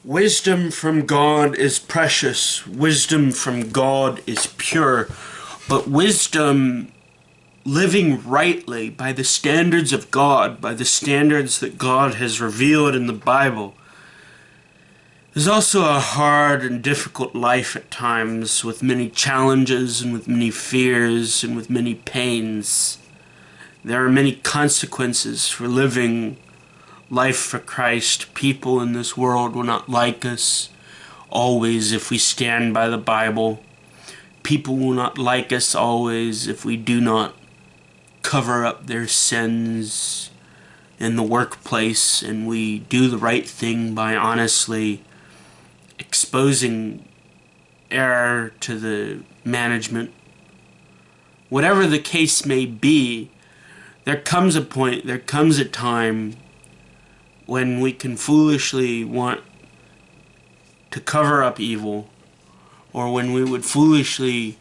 Wisdom from God is precious. Wisdom from God is pure. But wisdom living rightly by the standards of God, by the standards that God has revealed in the Bible, is also a hard and difficult life at times, with many challenges and with many fears and with many pains. There are many consequences for living life for Christ. People in this world will not like us always if we stand by the Bible. People will not like us always if we do not cover up their sins in the workplace and we do the right thing by honestly exposing error to the management. Whatever the case may be, there comes a point, there comes a time when we can foolishly want to cover up evil, or when we would foolishly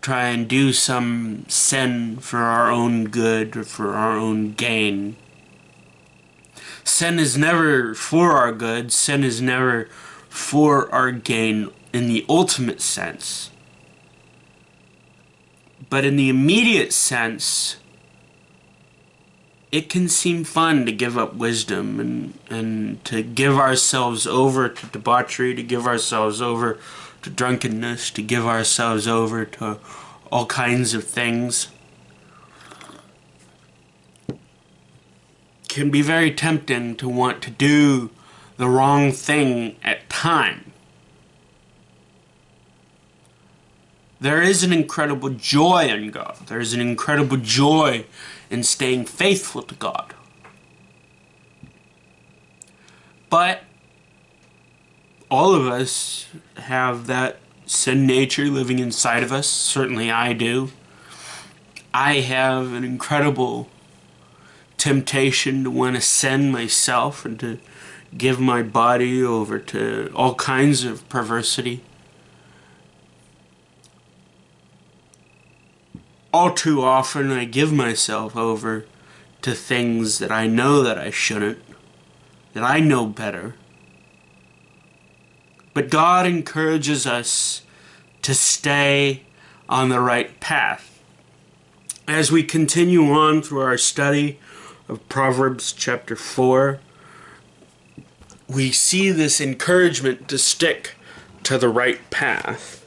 try and do some sin for our own good or for our own gain. Sin is never for our good. Sin is never for our gain in the ultimate sense. But in the immediate sense, it can seem fun to give up wisdom and to give ourselves over to debauchery, to give ourselves over to drunkenness, to give ourselves over to all kinds of things. It can be very tempting to want to do the wrong thing at times. There is an incredible joy in God. There is an incredible joy in staying faithful to God. But all of us have that sin nature living inside of us. Certainly I do. I have an incredible temptation to want to sin myself and to give my body over to all kinds of perversity. All too often I give myself over to things that I know that I shouldn't, that I know better. But God encourages us to stay on the right path. As we continue on through our study of Proverbs chapter 4, we see this encouragement to stick to the right path.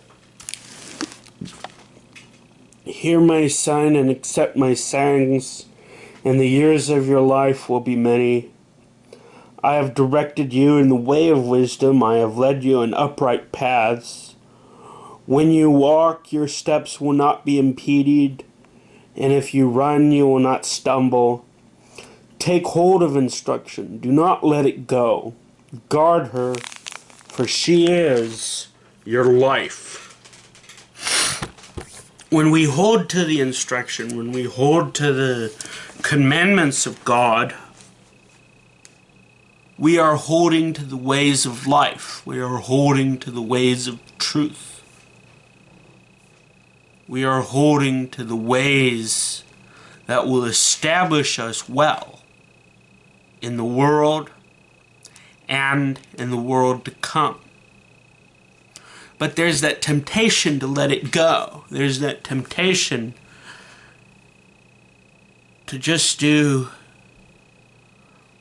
Hear my son and accept my sayings, and the years of your life will be many. I have directed you in the way of wisdom. I have led you in upright paths. When you walk, your steps will not be impeded, and if you run, you will not stumble. Take hold of instruction. Do not let it go. Guard her, for she is your life. When we hold to the instruction, when we hold to the commandments of God, we are holding to the ways of life. We are holding to the ways of truth. We are holding to the ways that will establish us well in the world and in the world to come. But there's that temptation to let it go. There's that temptation to just do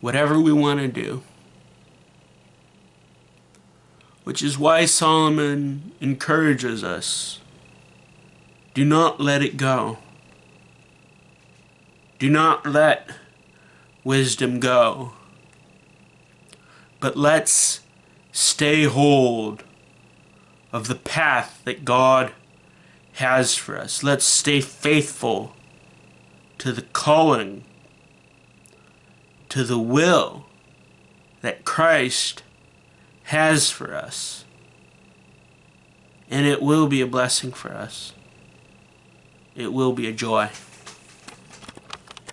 whatever we want to do. Which is why Solomon encourages us. Do not let it go. Do not let wisdom go. But let's stay hold of the path that God has for us. Let's stay faithful to the calling, to the will that Christ has for us. And it will be a blessing for us. It will be a joy.